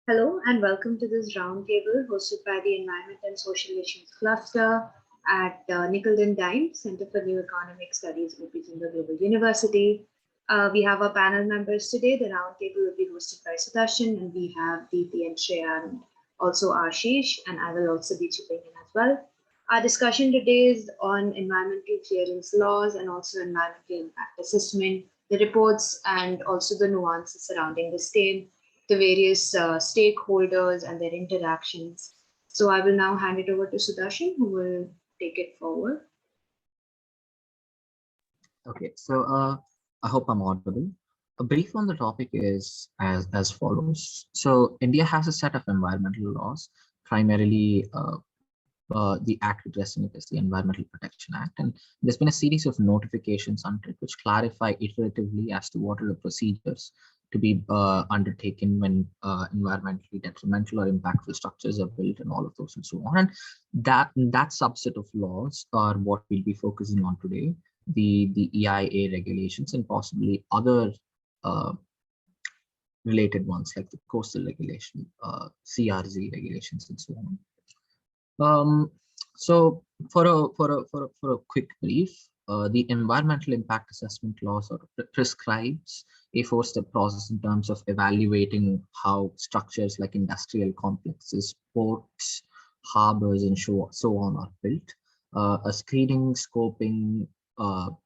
Hello and welcome to this roundtable hosted by the Environment and Social Issues Cluster at Nickel and Dime Center for New Economic Studies, Vivekananda Global University. We have our panel members today. The roundtable will be hosted by Sudarshan, and we have Deepthi and Shreya and also Ashish, and I will also be chipping in as well. Our discussion today is on environmental clearance laws and also environmental impact assessment, the reports, and also the nuances surrounding the same, the various stakeholders and their interactions. So I will now hand it over to Sudarshan, who will take it forward. Okay, so I hope I'm audible. A brief on the topic is as follows. So India has a set of environmental laws, primarily the act addressing it is the Environmental Protection Act, and there's been a series of notifications under it which clarify iteratively as to what are the procedures to be undertaken when environmentally detrimental or impactful structures are built, and all of those and so on. And that subset of laws are what we'll be focusing on today. The EIA regulations and possibly other related ones like the coastal regulation, CRZ regulations, and so on. So for a quick brief, the environmental impact assessment law sort of prescribes a four-step process in terms of evaluating how structures like industrial complexes, ports, harbors, and so on are built. A screening, scoping,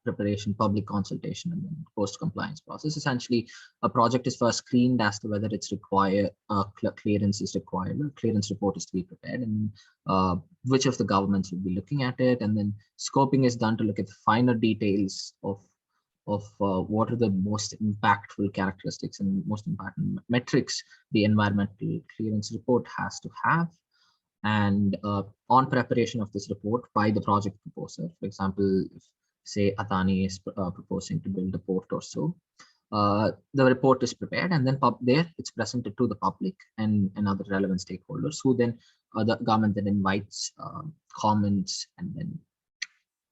preparation, public consultation, and then post-compliance process. Essentially, a project is first screened as to whether it's required, clearance is required, a clearance report is to be prepared, and which of the governments will be looking at it. And then scoping is done to look at the finer details of what are the most impactful characteristics and most important metrics the environmental clearance report has to have. And on preparation of this report by the project proposer, for example, if say Adani is proposing to build a port or so, the report is prepared, and then it's presented to the public and other relevant stakeholders, who then the government then invites comments and then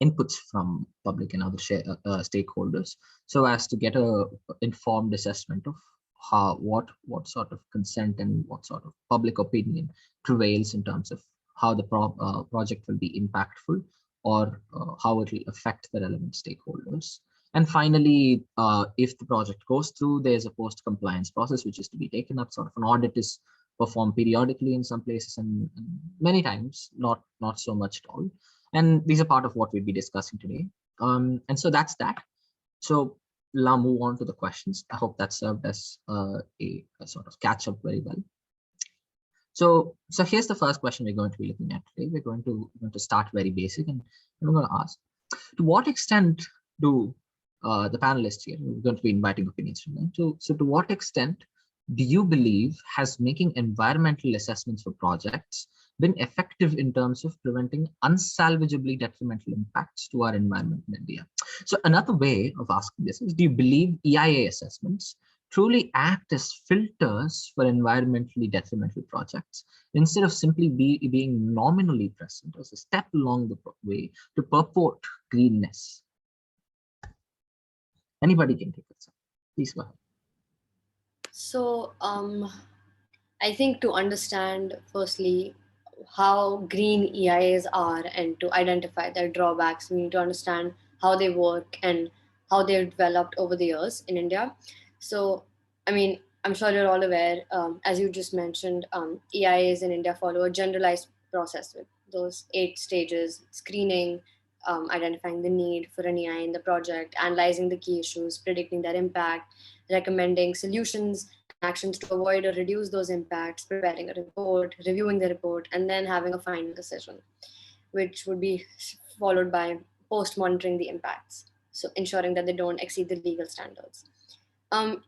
inputs from public and other stakeholders, so as to get a informed assessment of what sort of consent and what sort of public opinion prevails in terms of how the project will be impactful, or how it will affect the relevant stakeholders. And finally, if the project goes through, there's a post-compliance process which is to be taken up. Sort of an audit is performed periodically in some places, and many times not so much at all. And these are part of what we'll be discussing today. And so that's that. So now move on to the questions. I hope that served as a sort of catch up very well. So here's the first question we're going to be looking at today. We're going to start very basic, and I'm going to ask, to what extent do the panelists here, we're going to be inviting opinions from them. So to what extent do you believe has making environmental assessments for projects been effective in terms of preventing unsalvageably detrimental impacts to our environment in India? So another way of asking this is, do you believe EIA assessments truly act as filters for environmentally detrimental projects, instead of simply being nominally present as a step along the way to purport greenness? Anybody can take it. Please go ahead. So I think to understand firstly how green EIAs are and to identify their drawbacks, we need to understand how they work and how they've developed over the years in India. So, I mean, I'm sure you're all aware, as you just mentioned, EIAs in India follow a generalized process with those 8 stages: screening, identifying the need for an EIA in the project, analyzing the key issues, predicting their impact, recommending solutions and actions to avoid or reduce those impacts, preparing a report, reviewing the report, and then having a final decision, which would be followed by post-monitoring the impacts, so ensuring that they don't exceed the legal standards.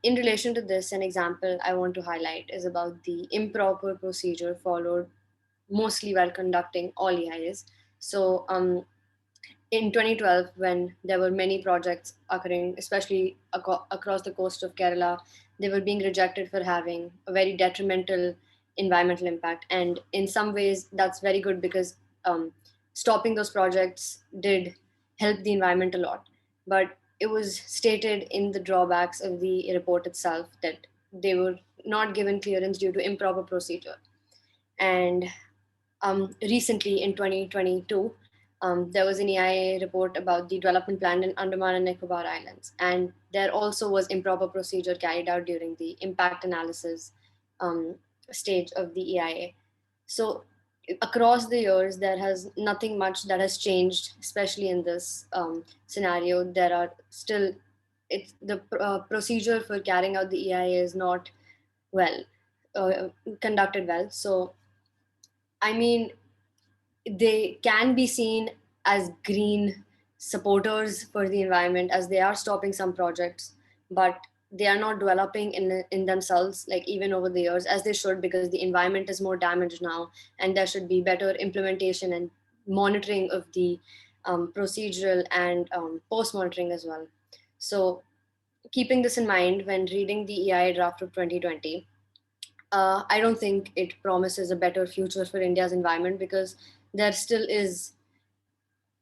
In relation to this, an example I want to highlight is about the improper procedure followed mostly while conducting all EIAs. So in 2012, when there were many projects occurring, especially across the coast of Kerala, they were being rejected for having a very detrimental environmental impact. And in some ways, that's very good, because stopping those projects did help the environment a lot. But it was stated in the drawbacks of the report itself that they were not given clearance due to improper procedure. And recently in 2022, there was an EIA report about the development plan in Andaman and Nicobar Islands. And there also was improper procedure carried out during the impact analysis um, stage of the EIA. So across the years, there has nothing much that has changed, especially in this scenario. There are still, it's the procedure for carrying out the EIA is not well conducted well. So I mean, they can be seen as green supporters for the environment, as they are stopping some projects, but they are not developing in themselves, like even over the years, as they should, because the environment is more damaged now, and there should be better implementation and monitoring of the procedural and post monitoring as well. So keeping this in mind, when reading the EIA draft of 2020, I don't think it promises a better future for India's environment, because there still is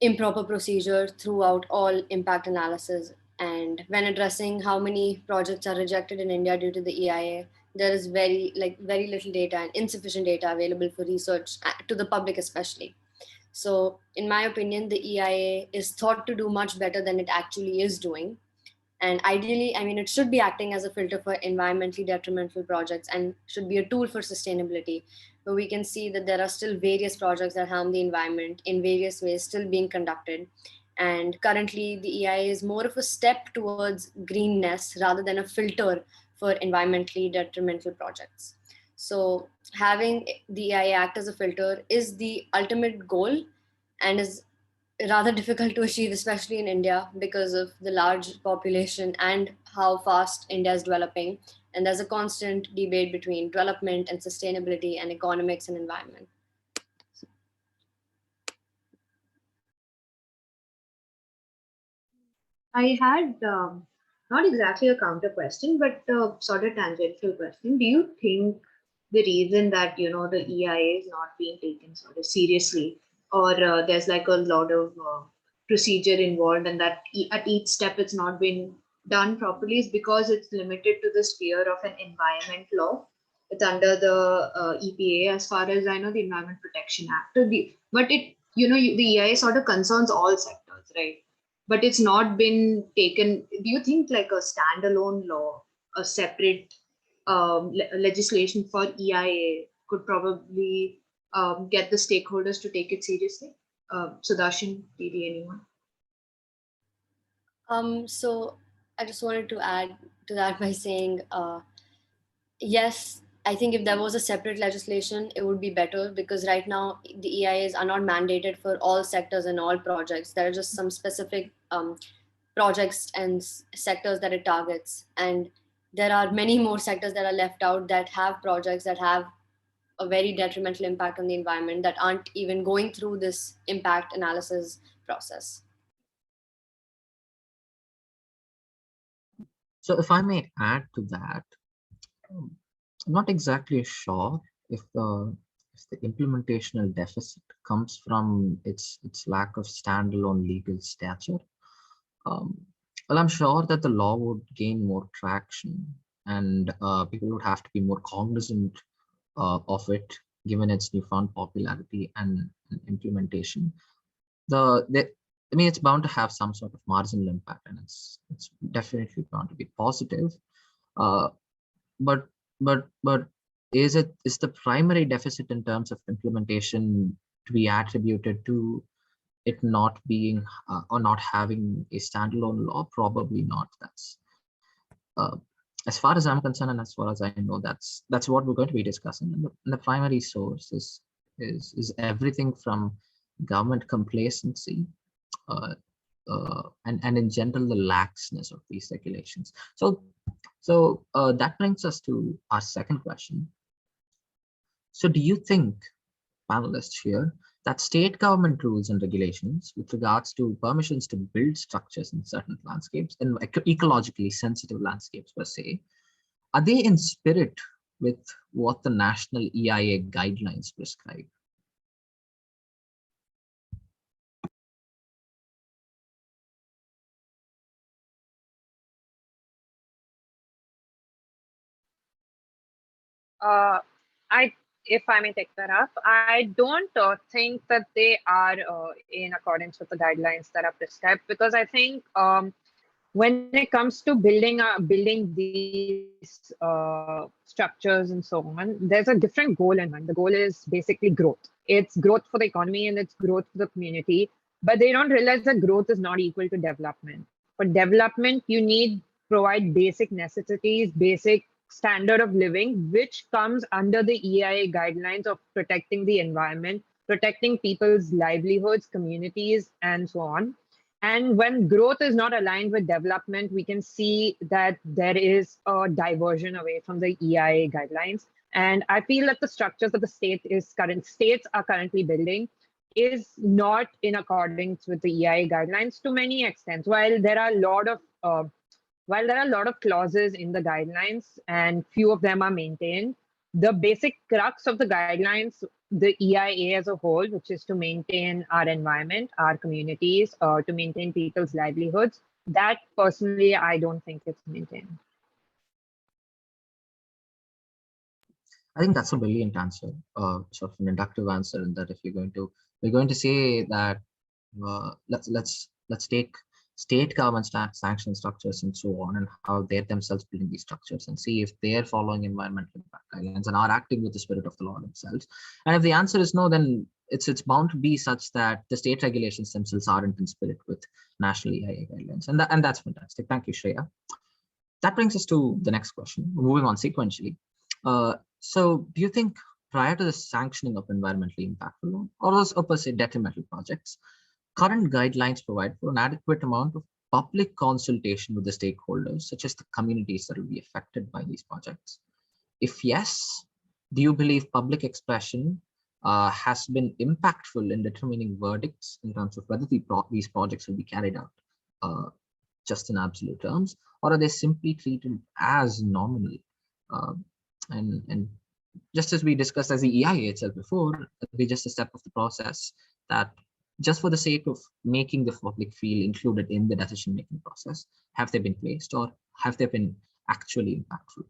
improper procedure throughout all impact analysis. And when addressing how many projects are rejected in India due to the EIA, there is very little data and insufficient data available for research to the public especially. So in my opinion, the EIA is thought to do much better than it actually is doing. And ideally, I mean, it should be acting as a filter for environmentally detrimental projects and should be a tool for sustainability. But we can see that there are still various projects that harm the environment in various ways still being conducted. And currently, the EIA is more of a step towards greenness rather than a filter for environmentally detrimental projects. So, having the EIA act as a filter is the ultimate goal, and is rather difficult to achieve, especially in India, because of the large population and how fast India is developing. And there's a constant debate between development and sustainability and economics and environment. I had not exactly a counter question, but sort of tangential question. Do you think the reason that the EIA is not being taken sort of seriously, or there's like a lot of procedure involved, and that at each step it's not been done properly, is because it's limited to the sphere of an environment law? It's under the EPA, as far as I know, the Environment Protection Act. But the EIA sort of concerns all sectors, right? But it's not been taken. Do you think like a standalone law, a separate legislation for EIA could probably get the stakeholders to take it seriously? Sudarshan, Didi, anyone? So I just wanted to add to that by saying, yes, I think if there was a separate legislation, it would be better, because right now the EIAs are not mandated for all sectors and all projects. There are just some specific projects and sectors that it targets. And there are many more sectors that are left out that have projects that have a very detrimental impact on the environment that aren't even going through this impact analysis process. So if I may add to that, I'm not exactly sure if the implementational deficit comes from its lack of standalone legal stature. Um, well, I'm sure that the law would gain more traction, and people would have to be more cognizant of it, given its newfound popularity and implementation. I mean, it's bound to have some sort of marginal impact, and it's definitely bound to be positive. Uh, but but is the primary deficit in terms of implementation to be attributed to it not being or not having a standalone law? Probably not. That's uh, as far as I'm concerned, and as far as I know, that's what we're going to be discussing. And the primary source is everything from government complacency, uh, and in general the laxness of these regulations. So that brings us to our second question. So do you think, panelists here, that state government rules and regulations with regards to permissions to build structures in certain landscapes and ecologically sensitive landscapes per se, are they in spirit with what the national EIA guidelines prescribe? Uh, if I may take that up, I don't think that they are in accordance with the guidelines that are prescribed, because I think when it comes to building these structures and so on, there's a different goal in mind. The goal is basically growth. It's growth for the economy and it's growth for the community, but they don't realize that growth is not equal to development. For development, you need provide basic necessities, basic standard of living, which comes under the EIA guidelines of protecting the environment, protecting people's livelihoods, communities, and so on. And when growth is not aligned with development, we can see that there is a diversion away from the EIA guidelines. And I feel that the structures that the states are currently building is not in accordance with the EIA guidelines to many extents. While there are a lot of clauses in the guidelines and few of them are maintained, the basic crux of the guidelines, the EIA as a whole, which is to maintain our environment, our communities, to maintain people's livelihoods, that personally, I don't think it's maintained. I think that's a brilliant answer, sort of an inductive answer, in that if we're going to say that let's take state government sanction structures and so on, and how they're themselves building these structures, and see if they're following environmental impact guidelines and are acting with the spirit of the law themselves. And if the answer is no, then it's bound to be such that the state regulations themselves aren't in spirit with national EIA guidelines, and that's fantastic. Thank you, Shreya. That brings us to the next question, moving on sequentially. So do you think prior to the sanctioning of environmentally impactful or per se detrimental projects, current guidelines provide for an adequate amount of public consultation with the stakeholders, such as the communities that will be affected by these projects? If yes, do you believe public expression has been impactful in determining verdicts in terms of whether these projects will be carried out just in absolute terms, or are they simply treated as nominal? And just as we discussed as the EIA itself before, they're just a step of the process that, just for the sake of making the public feel included in the decision-making process, have they been placed or have they been actually impactful?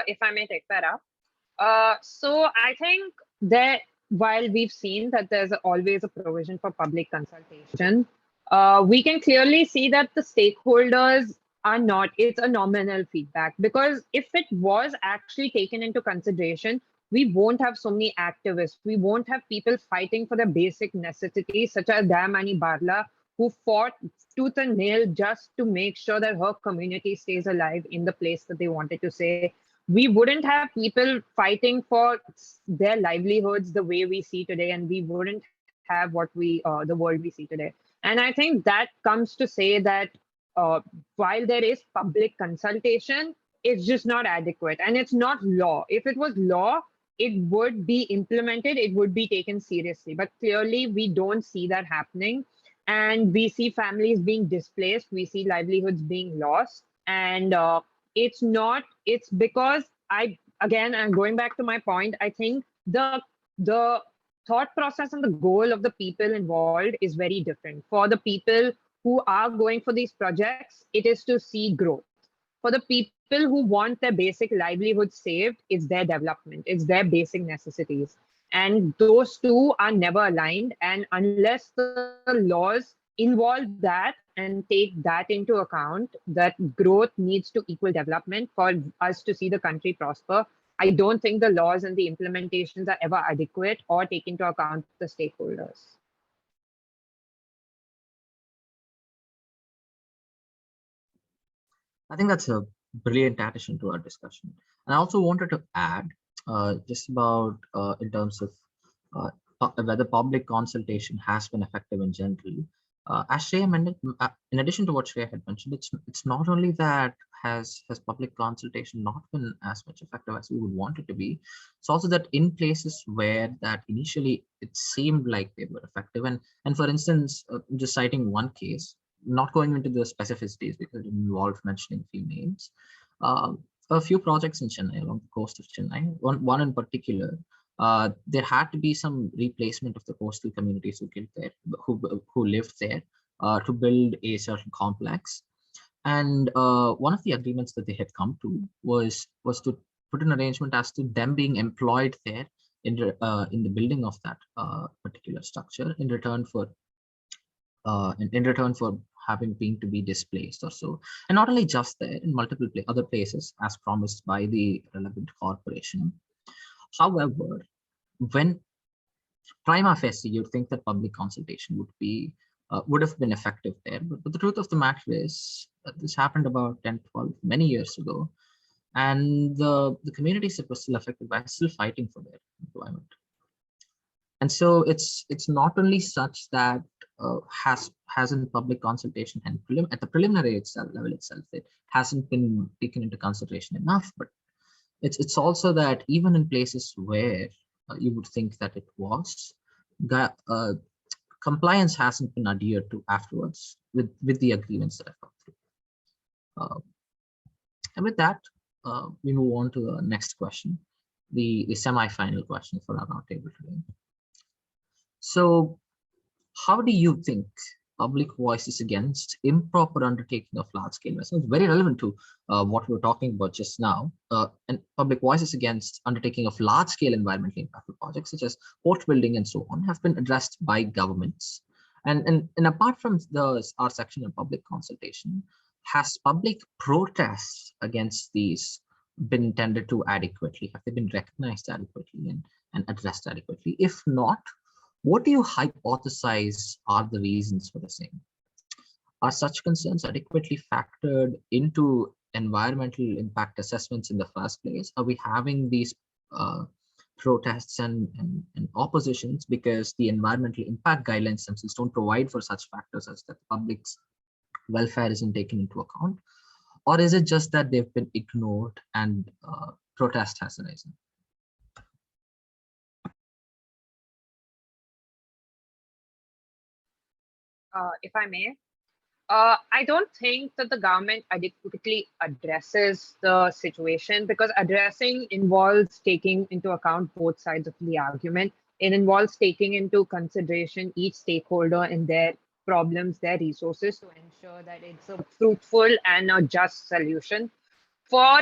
If I may take that up. So I think that while we've seen that there's always a provision for public consultation, we can clearly see that the stakeholders are not, it's a nominal feedback, because if it was actually taken into consideration, we won't have so many activists. We won't have people fighting for the basic necessities, such as Dayamani Barla, who fought tooth and nail just to make sure that her community stays alive in the place that they wanted to say. We wouldn't have people fighting for their livelihoods the way we see today, and we wouldn't have the world we see today. And I think that comes to say that while there is public consultation, it's just not adequate, and it's not law. If it was law, it would be implemented, it would be taken seriously. But clearly, we don't see that happening, and we see families being displaced, we see livelihoods being lost, and it's because I'm going back to my point. I think the thought process and the goal of the people involved is very different. For the people who are going for these projects, it is to see growth. For the people who want their basic livelihood saved, it's their development, it's their basic necessities. And those two are never aligned. And unless the laws involve that and take that into account, that growth needs to equal development for us to see the country prosper, I don't think the laws and the implementations are ever adequate or take into account the stakeholders. I think that's a brilliant addition to our discussion. And I also wanted to add just about in terms of whether public consultation has been effective in general. As Shreya mentioned, in addition to what Shreya had mentioned, it's not only that has public consultation not been as much effective as we would want it to be. It's also that in places where that initially it seemed like they were effective, and for instance, just citing one case, not going into the specificities because it involved mentioning a few names. A few projects in Chennai, along the coast of Chennai, one in particular, there had to be some replacement of the coastal communities who lived there to build a certain complex. And one of the agreements that they had come to was to put an arrangement as to them being employed there in the building of that particular structure in return for having been to be displaced or so. And not only just there, in multiple other places as promised by the relevant corporation. However, when prima facie, you'd think that public consultation would have been effective there. But the truth of the matter is this happened about 10, 12, many years ago. And the communities that were still affected by still fighting for their employment. And so it's not only such that hasn't public consultation and at the preliminary level itself, it hasn't been taken into consideration enough, but it's also that even in places where you would think that it was, compliance hasn't been adhered to afterwards with the agreements that I've gone through. And with that, we move on to the next question, the semi-final question for our roundtable today. So, how do you think public voices against improper undertaking of large-scale investments, very relevant to what we were talking about just now, and public voices against undertaking of large-scale environmentally impactful projects such as port building and so on have been addressed by governments. And apart from our section on public consultation, has public protests against these been tended to adequately? Have they been recognized adequately and addressed adequately? If not, what do you hypothesize are the reasons for the same? Are such concerns adequately factored into environmental impact assessments in the first place? Are we having these protests and oppositions because the environmental impact guidelines themselves don't provide for such factors as that the public's welfare isn't taken into account? Or is it just that they've been ignored and protest has arisen? If I may, I don't think that the government adequately addresses the situation, because addressing involves taking into account both sides of the argument. It involves taking into consideration each stakeholder and their problems, their resources, to ensure that it's a fruitful and a just solution. For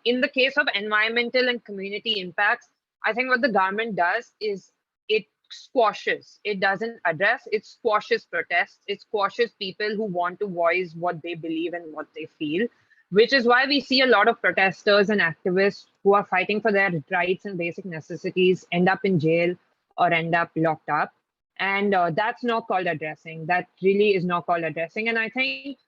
in the case of environmental and community impacts, I think what the government does is it squashes. It doesn't address, it squashes protests. It squashes people who want to voice what they believe and what they feel, which is why we see a lot of protesters and activists who are fighting for their rights and basic necessities end up in jail or end up locked up. And that's not called addressing. That really is not called addressing. And I think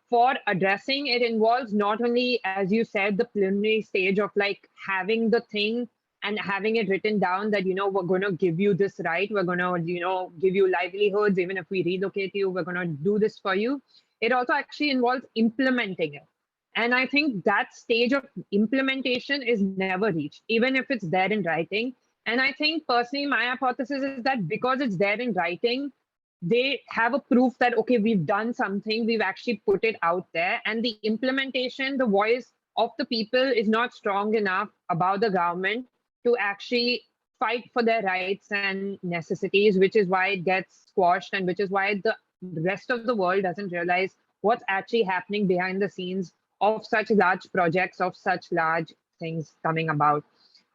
for addressing, it involves not only, as you said, the preliminary stage of like having the thing and having it written down that, we're going to give you this right. We're going to, give you livelihoods. Even if we relocate you, we're going to do this for you. It also actually involves implementing it. And I think that stage of implementation is never reached, even if it's there in writing. And I think personally, my hypothesis is that because it's there in writing, they have a proof that, okay, we've done something, we've actually put it out there. And the implementation, the voice of the people is not strong enough about the government to actually fight for their rights and necessities, which is why it gets squashed, and which is why the rest of the world doesn't realize what's actually happening behind the scenes of such large projects, of such large things coming about.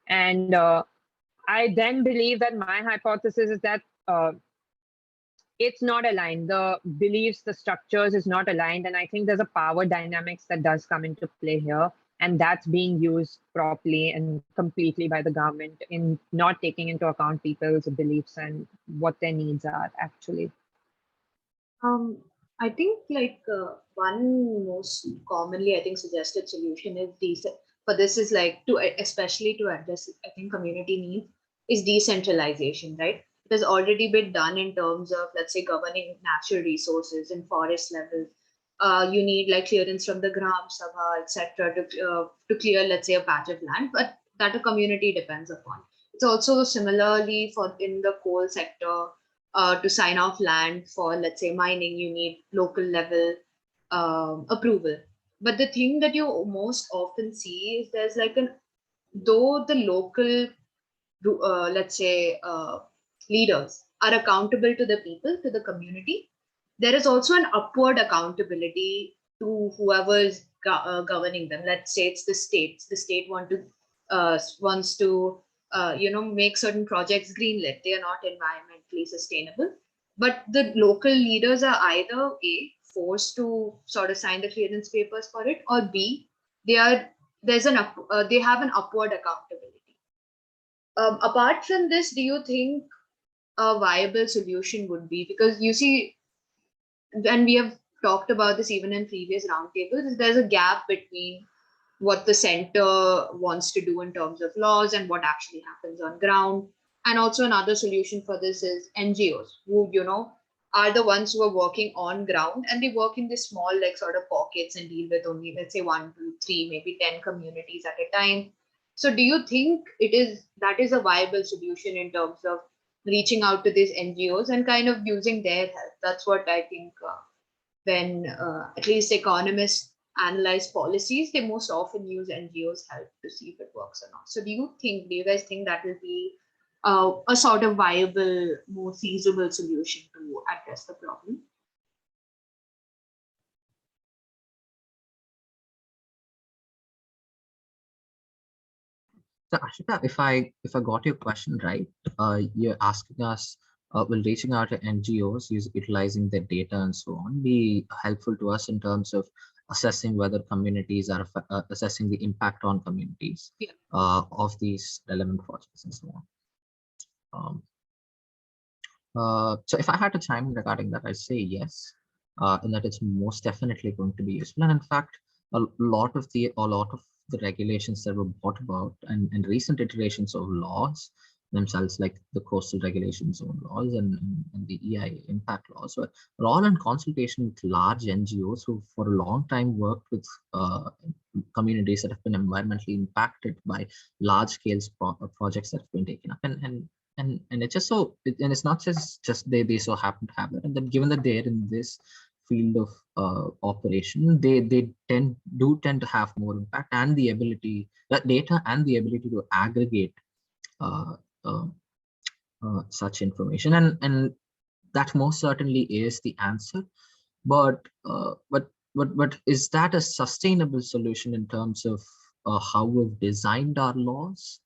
And I then believe that my hypothesis is that it's not aligned. The beliefs, the structures is not aligned. And I think there's a power dynamics that does come into play here. And that's being used properly and completely by the government in not taking into account people's beliefs and what their needs are actually. I think one most commonly, I think, suggested solution is for this is especially to address, I think, community needs is decentralization, right? It has already been done in terms of, let's say, governing natural resources in forest levels. You need clearance from the Gram Sabha, etc., to clear, let's say, a patch of land, but that a community depends upon. It's also similarly for in the coal sector. To sign off land for, let's say, mining, you need local level approval. But the thing that you most often see is there's though the local, let's say, leaders are accountable to the people, to the community, there is also an upward accountability to whoever is governing them. Let's say it's the states. The state wants to make certain projects greenlit. They are not environmentally sustainable, but the local leaders are either A, forced to sort of sign the clearance papers for it, or B, they are they have an upward accountability. Apart from this, do you think a viable solution would be, because you see, and we have talked about this even in previous roundtables, is there's a gap between what the center wants to do in terms of laws and what actually happens on ground. And also another solution for this is NGOs, who are the ones who are working on ground, and they work in these small like sort of pockets and deal with only, let's say, 1, 2, 3, maybe 10 communities at a time. So do you think that is a viable solution in terms of reaching out to these NGOs and kind of using their help? That's what I think. When at least economists analyze policies, they most often use NGOs' help to see if it works or not. So do you guys think that will be a sort of viable, more feasible solution to address the problem? So Ashita, if I got your question right, you're asking us, will reaching out to NGOs, utilizing their data and so on, be helpful to us in terms of assessing whether communities are assessing the impact on communities of these relevant projects and so on. So if I had to chime in regarding that, I'd say yes, in that it's most definitely going to be useful. And in fact, a lot of the regulations that were brought about and recent iterations of laws themselves, like the coastal regulation zone laws and the EIA impact laws, were all in consultation with large NGOs who for a long time worked with communities that have been environmentally impacted by large scale projects that have been taken up. And it's just so, and it's not just they so happen to have it, and then given that they're in this field of operation, they tend to have more impact and the ability, that data and the ability to aggregate such information, and that most certainly is the answer. But is that a sustainable solution in terms of how we've designed our laws?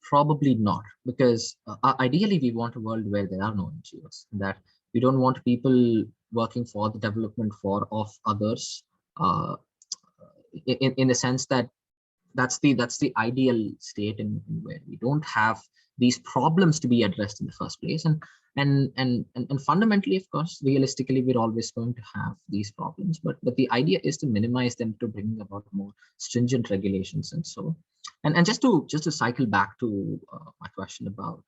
Probably not, because ideally we want a world where there are no NGOs, that we don't want people working for the development of others, in the sense that that's the ideal state in where we don't have these problems to be addressed in the first place. And fundamentally, of course, realistically, we're always going to have these problems, but the idea is to minimize them, to bring about more stringent regulations and so. And just to cycle back to my question about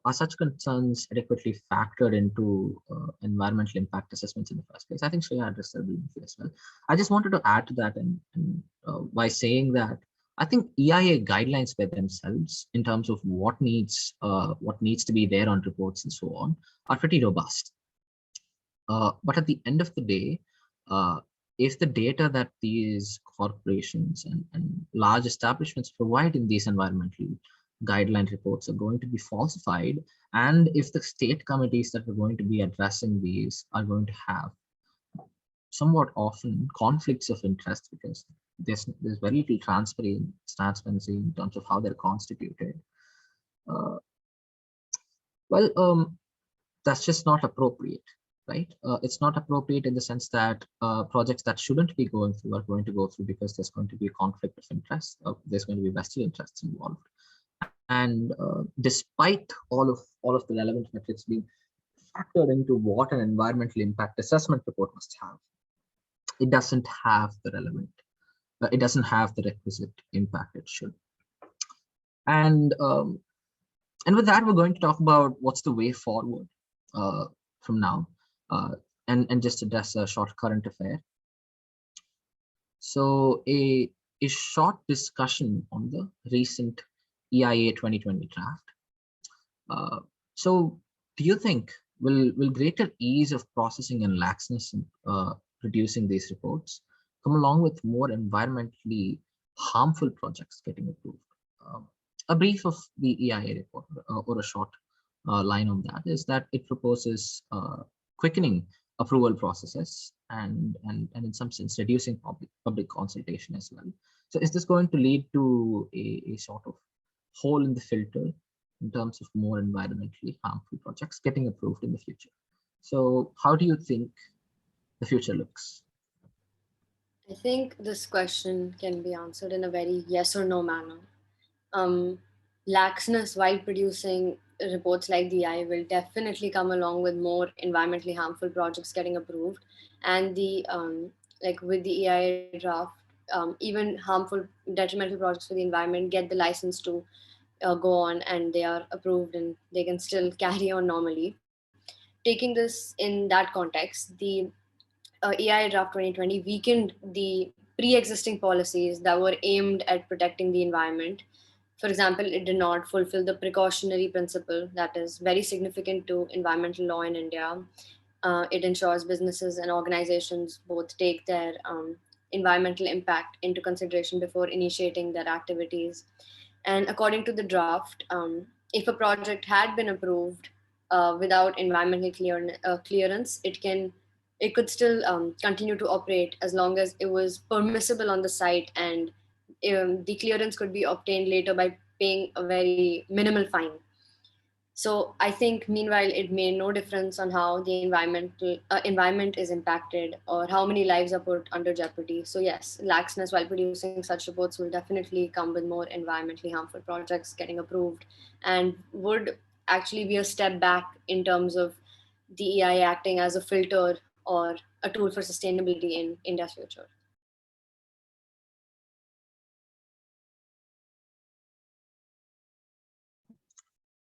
are such concerns adequately factored into environmental impact assessments in the first place? I think Shreya addressed that briefly as well. I just wanted to add to that, and by saying that I think EIA guidelines by themselves in terms of what needs to be there on reports and so on are pretty robust. But at the end of the day, if the data that these corporations and large establishments provide in these environmental guideline reports are going to be falsified, and if the state committees that are going to be addressing these are going to have somewhat often conflicts of interest, because there's very little transparency in terms of how they're constituted, that's just not appropriate, right? It's not appropriate in the sense that projects that shouldn't be going through are going to go through because there's going to be a conflict of interest. There's going to be vested interests involved. And despite all of the relevant metrics being factored into what an environmental impact assessment report must have, it doesn't have the requisite impact it should. And with that, we're going to talk about what's the way forward from now, and just address a short current affair. So a short discussion on the recent EIA 2020 draft. So do you think will greater ease of processing and laxness in producing these reports come along with more environmentally harmful projects getting approved? A brief of the EIA report, or a short line on that is that it proposes quickening approval processes and in some sense reducing public consultation as well. So is this going to lead to a sort of hole in the filter in terms of more environmentally harmful projects getting approved in the future? So how do you think the future looks? I think this question can be answered in a very yes or no manner. Laxness while producing reports like the AI will definitely come along with more environmentally harmful projects getting approved, and the like with the AI draft, even harmful detrimental projects for the environment get the license to go on, and they are approved and they can still carry on normally. Taking this in that context, the AI draft 2020 weakened the pre-existing policies that were aimed at protecting the environment. For example, it did not fulfill the precautionary principle that is very significant to environmental law in India. It ensures businesses and organizations both take their environmental impact into consideration before initiating their activities. And according to the draft, if a project had been approved without environmental clearance, it could still continue to operate as long as it was permissible on the site, and the clearance could be obtained later by paying a very minimal fine. So I think meanwhile it made no difference on how the environment is impacted or how many lives are put under jeopardy. So yes, laxness while producing such reports will definitely come with more environmentally harmful projects getting approved, and would actually be a step back in terms of the EI acting as a filter or a tool for sustainability in India's future.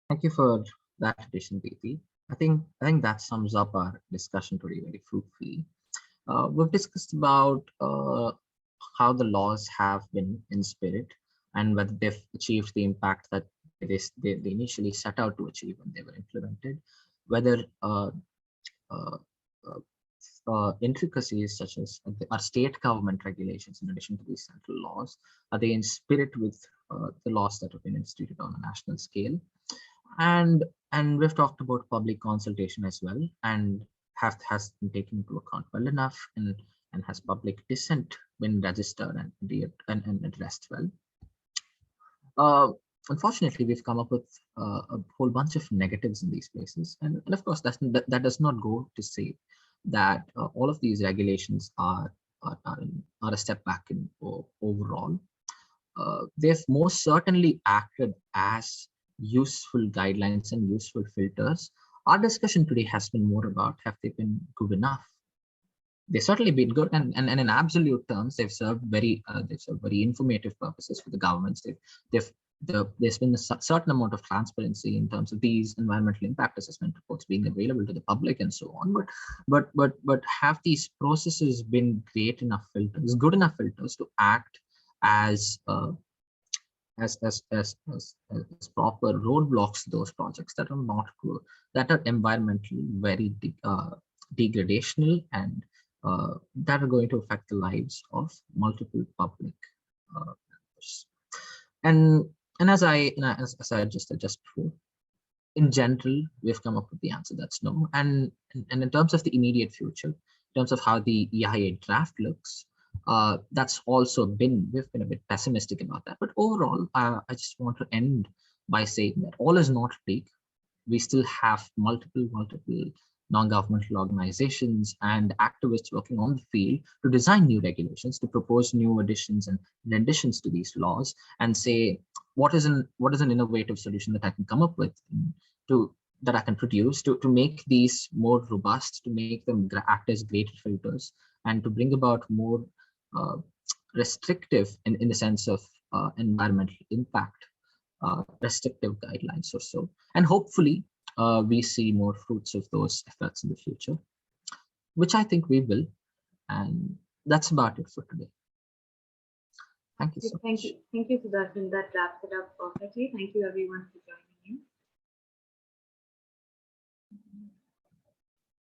Thank you for that addition, Preeti. I think that sums up our discussion today very fruitfully. We've discussed about how the laws have been in spirit and whether they've achieved the impact that they initially set out to achieve when they were implemented, whether intricacies such as our state government regulations in addition to these central laws, are they in spirit with the laws that have been instituted on a national scale? And we've talked about public consultation as well, and has been taken into account well enough, and has public dissent been registered and addressed well. Unfortunately, we've come up with a whole bunch of negatives in these places, and of course that does not go to say that all of these regulations are a step back in overall. They've most certainly acted as useful guidelines and useful filters. Our discussion today has been more about, have they been good enough? They've certainly been good, and in absolute terms, they've served very informative purposes for the governments. There's been a certain amount of transparency in terms of these environmental impact assessment reports being available to the public and so on. But have these processes been great enough filters, good enough filters to act as proper roadblocks to those projects that are not good, that are environmentally very degradational, and that are going to affect the lives of multiple public members. And as I just suggested before, in general, we've come up with the answer that's no. And in terms of the immediate future, in terms of how the EIA draft looks, that's also we've been a bit pessimistic about that. But overall, I just want to end by saying that all is not bleak. We still have multiple non-governmental organizations and activists working on the field to design new regulations, to propose new additions and renditions to these laws, and say what is an innovative solution that I can come up with that I can produce to make these more robust, to make them act as greater filters, and to bring about more restrictive in the sense of environmental impact, restrictive guidelines or so. And hopefully we see more fruits of those efforts in the future, which I think we will. And that's about it for today. Thank you so much. Thank you, Siddharth. That wraps it up perfectly. Thank you everyone for joining.